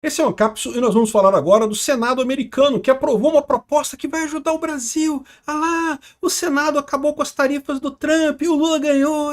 Esse é um Cápsula e nós vamos falar agora do Senado americano, que aprovou uma proposta que vai ajudar o Brasil. Ah lá, o Senado acabou com as tarifas do Trump, o Lula ganhou.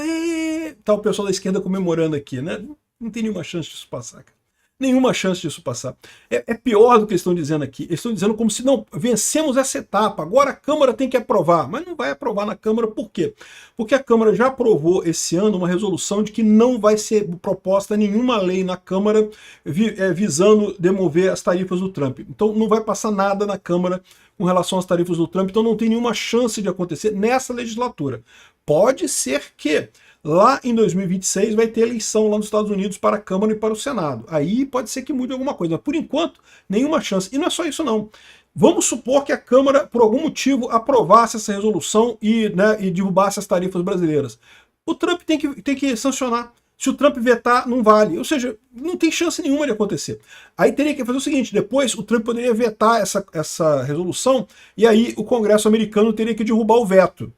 Tá o pessoal da esquerda comemorando aqui, né? Não tem nenhuma chance disso passar, cara. Nenhuma chance disso passar. É pior do que eles estão dizendo aqui. Eles estão dizendo como se não vencemos essa etapa, agora a Câmara tem que aprovar. Mas não vai aprovar na Câmara, por quê? Porque a Câmara já aprovou esse ano uma resolução de que não vai ser proposta nenhuma lei na Câmara visando demover as tarifas do Trump. Então não vai passar nada na Câmara com relação às tarifas do Trump, então não tem nenhuma chance de acontecer nessa legislatura. Pode ser que lá em 2026 vai ter eleição lá nos Estados Unidos para a Câmara e para o Senado. Aí pode ser que mude alguma coisa, mas por enquanto, nenhuma chance. E não é só isso não. Vamos supor que a Câmara, por algum motivo, aprovasse essa resolução e derrubasse as tarifas brasileiras. O Trump tem que sancionar. Se o Trump vetar, não vale. Ou seja, não tem chance nenhuma de acontecer. Aí teria que fazer o seguinte, depois o Trump poderia vetar essa resolução e aí o Congresso americano teria que derrubar o veto.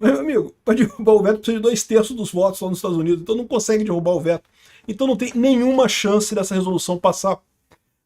Meu amigo, para derrubar o veto precisa de 2/3 dos votos lá nos Estados Unidos, então não consegue derrubar o veto. Então não tem nenhuma chance dessa resolução passar.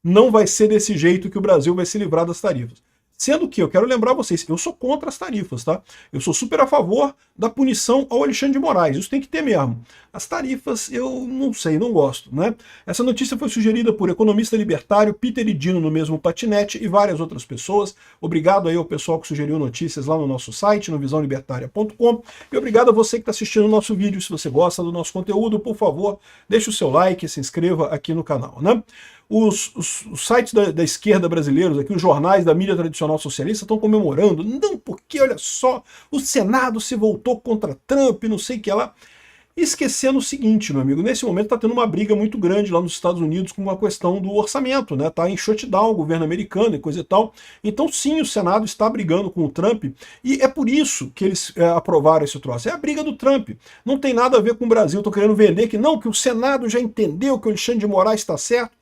Não vai ser desse jeito que o Brasil vai se livrar das tarifas. Sendo que, eu quero lembrar vocês, eu sou contra as tarifas, tá? Eu sou super a favor da punição ao Alexandre de Moraes, isso tem que ter mesmo. As tarifas, eu não sei, não gosto, né? Essa notícia foi sugerida por economista libertário Peter Edino no mesmo patinete e várias outras pessoas. Obrigado aí ao pessoal que sugeriu notícias lá no nosso site, no visãolibertaria.com. E obrigado a você que está assistindo o nosso vídeo. Se você gosta do nosso conteúdo, por favor, deixe o seu like, se inscreva aqui no canal, né? Os sites da esquerda brasileiros, aqui, os jornais da mídia tradicional socialista estão comemorando. Não, porque, olha só, o Senado se voltou contra Trump, não sei o que lá. Esquecendo o seguinte, meu amigo, nesse momento está tendo uma briga muito grande lá nos Estados Unidos com a questão do orçamento, né? Está em shutdown o governo americano e coisa e tal. Então sim, o Senado está brigando com o Trump e é por isso que eles aprovaram esse troço. É a briga do Trump. Não tem nada a ver com o Brasil. Estão querendo vender que não, que o Senado já entendeu que o Alexandre de Moraes está certo.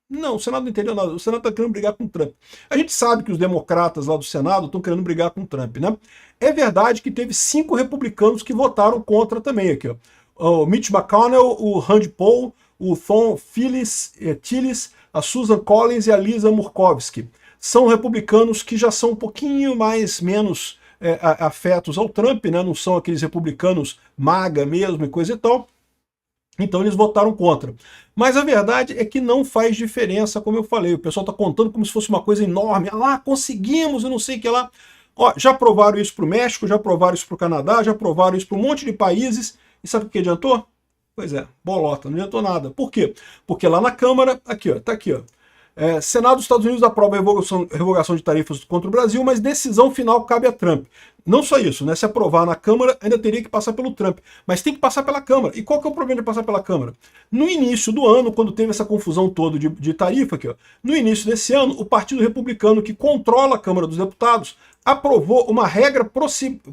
Não, o Senado não entendeu nada. O Senado está querendo brigar com o Trump. A gente sabe que os democratas lá do Senado estão querendo brigar com o Trump, né? É verdade que teve 5 republicanos que votaram contra também aqui, ó. O Mitch McConnell, o Rand Paul, o Thom Tillis, a Susan Collins e a Lisa Murkowski. São republicanos que já são um pouquinho menos afetos ao Trump, né? Não são aqueles republicanos MAGA mesmo e coisa e tal. Então eles votaram contra. Mas a verdade é que não faz diferença, como eu falei. O pessoal está contando como se fosse uma coisa enorme. Ah lá, conseguimos, eu não sei o que lá. Ó, já aprovaram isso para o México, já aprovaram isso para o Canadá, já aprovaram isso para um monte de países. E sabe o que adiantou? Pois é, bolota, não adiantou nada. Por quê? Porque lá na Câmara, aqui ó, tá aqui ó. Senado dos Estados Unidos aprova a revogação de tarifas contra o Brasil, mas decisão final cabe a Trump. Não só isso, né? Se aprovar na Câmara, ainda teria que passar pelo Trump. Mas tem que passar pela Câmara. E qual que é o problema de passar pela Câmara? No início do ano, quando teve essa confusão toda de tarifa aqui, ó, no início desse ano, o Partido Republicano, que controla a Câmara dos Deputados, aprovou uma regra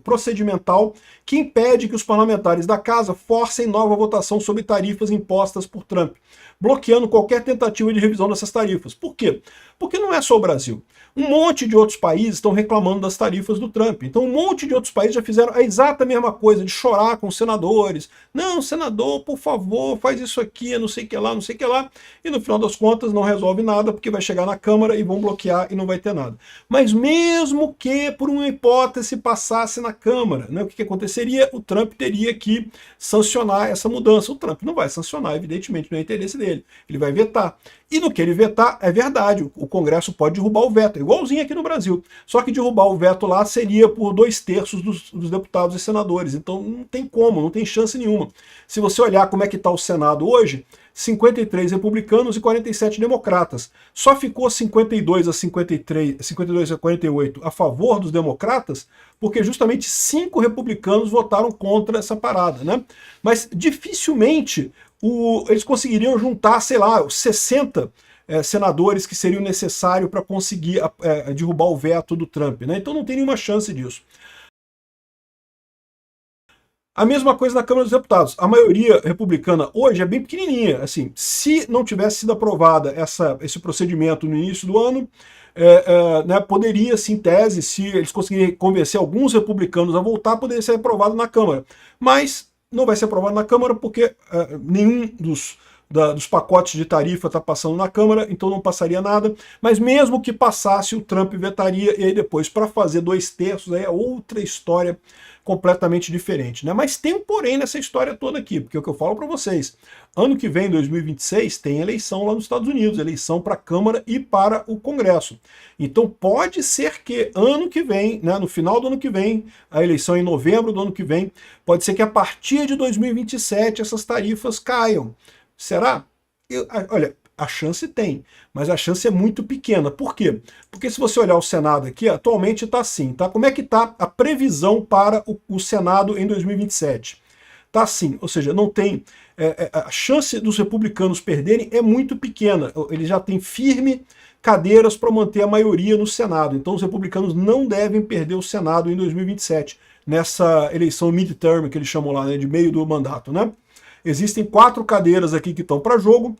procedimental que impede que os parlamentares da casa forcem nova votação sobre tarifas impostas por Trump, bloqueando qualquer tentativa de revisão dessas tarifas. Por quê? Porque não é só o Brasil. Um monte de outros países estão reclamando das tarifas do Trump. Então um monte de outros países já fizeram a exata mesma coisa, de chorar com os senadores. Não, senador, por favor, faz isso aqui, não sei o que lá, não sei o que lá. E no final das contas não resolve nada, porque vai chegar na Câmara e vão bloquear e não vai ter nada. Mas mesmo que, por uma hipótese, passasse na Câmara, né, o que aconteceria? O Trump teria que sancionar essa mudança. O Trump não vai sancionar, evidentemente, não é interesse dele. Ele vai vetar. E no que ele vetar, é verdade, o Congresso pode derrubar o veto, igualzinho aqui no Brasil. Só que derrubar o veto lá seria por 2/3 dos deputados e senadores. Então não tem como, não tem chance nenhuma. Se você olhar como é que está o Senado hoje, 53 republicanos e 47 democratas. Só ficou 52 a 48 a favor dos democratas, porque justamente 5 republicanos votaram contra essa parada, né? Mas dificilmente eles conseguiriam juntar, sei lá, 60 senadores que seriam necessários para conseguir derrubar o veto do Trump, né? Então não tem nenhuma chance disso. A mesma coisa na Câmara dos Deputados. A maioria republicana hoje é bem pequenininha. Assim, se não tivesse sido aprovada esse procedimento no início do ano, né, poderia, sim, em tese, se eles conseguirem convencer alguns republicanos a voltar, poderia ser aprovado na Câmara. Mas não vai ser aprovado na Câmara porque nenhum dos pacotes de tarifa está passando na Câmara, então não passaria nada, mas mesmo que passasse, o Trump vetaria, e aí depois, para fazer 2/3, aí é outra história completamente diferente, né? Mas tem um porém nessa história toda aqui, porque é o que eu falo para vocês, ano que vem, 2026, tem eleição lá nos Estados Unidos, eleição para a Câmara e para o Congresso. Então pode ser que ano que vem, né, no final do ano que vem, a eleição é em novembro do ano que vem, pode ser que a partir de 2027 essas tarifas caiam. Será? Olha, a chance tem, mas a chance é muito pequena. Por quê? Porque se você olhar o Senado aqui, atualmente está assim, tá? Como é que está a previsão para o Senado em 2027? Está assim, ou seja, não tem... a chance dos republicanos perderem é muito pequena. Eles já têm firme cadeiras para manter a maioria no Senado. Então os republicanos não devem perder o Senado em 2027, nessa eleição midterm que eles chamam lá, né, de meio do mandato, né? Existem 4 cadeiras aqui que estão para jogo,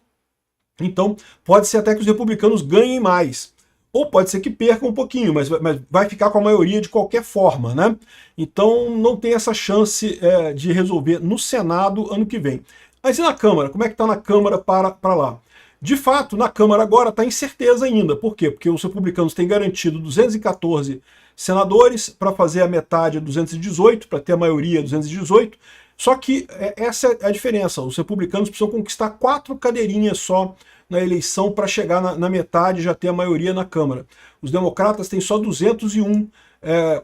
então pode ser até que os republicanos ganhem mais. Ou pode ser que percam um pouquinho, mas vai ficar com a maioria de qualquer forma, né? Então não tem essa chance de resolver no Senado ano que vem. Mas e na Câmara? Como é que está na Câmara para lá? De fato, na Câmara agora está incerteza ainda. Por quê? Porque os republicanos têm garantido 214 senadores para fazer a metade 218, para ter a maioria 218. Só que essa é a diferença. Os republicanos precisam conquistar 4 cadeirinhas só na eleição para chegar na metade e já ter a maioria na Câmara. Os democratas têm só 201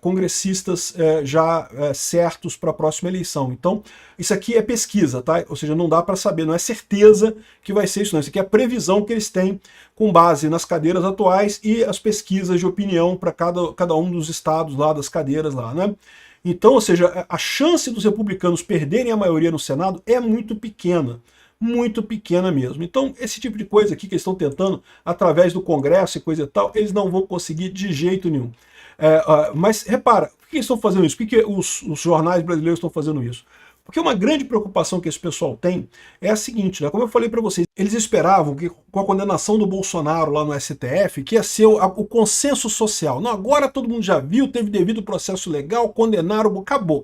congressistas já certos para a próxima eleição. Então, isso aqui é pesquisa, tá? Ou seja, não dá para saber, não é certeza que vai ser isso, não. Isso aqui é a previsão que eles têm com base nas cadeiras atuais e as pesquisas de opinião para cada um dos estados lá, das cadeiras lá, né? Então, ou seja, a chance dos republicanos perderem a maioria no Senado é muito pequena mesmo. Então, esse tipo de coisa aqui que eles estão tentando, através do Congresso e coisa e tal, eles não vão conseguir de jeito nenhum. Mas, repara, por que eles estão fazendo isso? Por que os jornais brasileiros estão fazendo isso? Porque uma grande preocupação que esse pessoal tem é a seguinte, né? Como eu falei para vocês, eles esperavam que com a condenação do Bolsonaro lá no STF, que ia ser o consenso social. Não, agora todo mundo já viu, teve devido processo legal, condenaram, acabou.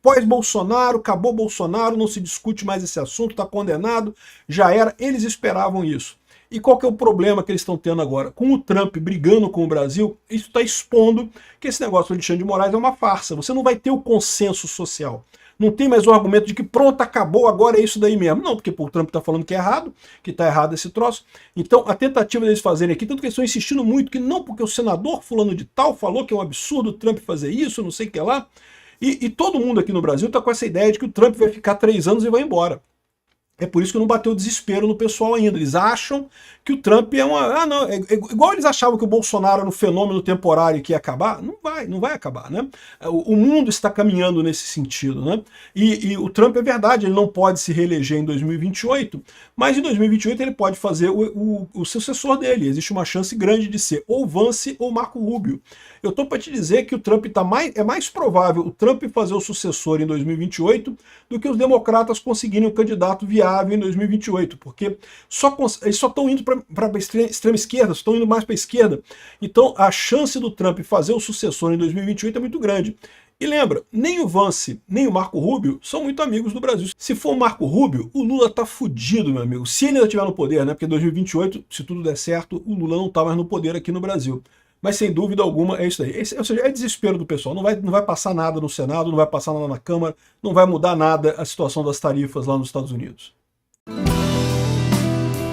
Pós-Bolsonaro, acabou Bolsonaro, não se discute mais esse assunto, está condenado, já era. Eles esperavam isso. E qual que é o problema que eles estão tendo agora? Com o Trump brigando com o Brasil, isso está expondo que esse negócio do Alexandre de Moraes é uma farsa. Você não vai ter o consenso social. Não tem mais o argumento de que pronto, acabou, agora é isso daí mesmo. Não, porque o Trump está falando que é errado, que está errado esse troço. Então a tentativa deles fazerem aqui, tanto que eles estão insistindo muito que não, porque o senador fulano de tal falou que é um absurdo o Trump fazer isso, não sei o que lá. E todo mundo aqui no Brasil está com essa ideia de que o Trump vai ficar 3 anos e vai embora. É por isso que não bateu desespero no pessoal ainda. Eles acham que o Trump é uma... não, igual eles achavam que o Bolsonaro era um fenômeno temporário que ia acabar. Não vai acabar, né? O mundo está caminhando nesse sentido, né? E o Trump, é verdade, ele não pode se reeleger em 2028, mas em 2028 ele pode fazer o sucessor dele. Existe uma chance grande de ser ou Vance ou Marco Rubio. Eu estou para te dizer que o Trump é mais provável o Trump fazer o sucessor em 2028 do que os democratas conseguirem um candidato viável em 2028, porque eles só estão indo para a extrema esquerda, estão indo mais para a esquerda. Então a chance do Trump fazer o sucessor em 2028 é muito grande. E lembra, nem o Vance, nem o Marco Rubio são muito amigos do Brasil. Se for o Marco Rubio, o Lula tá fudido, meu amigo. Se ele ainda estiver no poder, né? Porque em 2028, se tudo der certo, o Lula não tá mais no poder aqui no Brasil. Mas sem dúvida alguma é isso aí. Ou seja, é desespero do pessoal. Não vai passar nada no Senado, não vai passar nada na Câmara, não vai mudar nada a situação das tarifas lá nos Estados Unidos.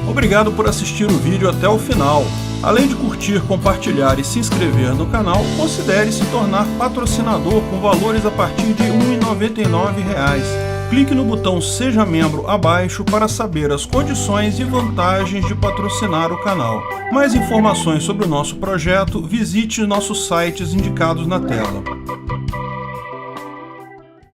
Obrigado por assistir o vídeo até o final. Além de curtir, compartilhar e se inscrever no canal, considere se tornar patrocinador com valores a partir de R$ 1,99. Clique no botão Seja Membro abaixo para saber as condições e vantagens de patrocinar o canal. Mais informações sobre o nosso projeto, visite nossos sites indicados na tela.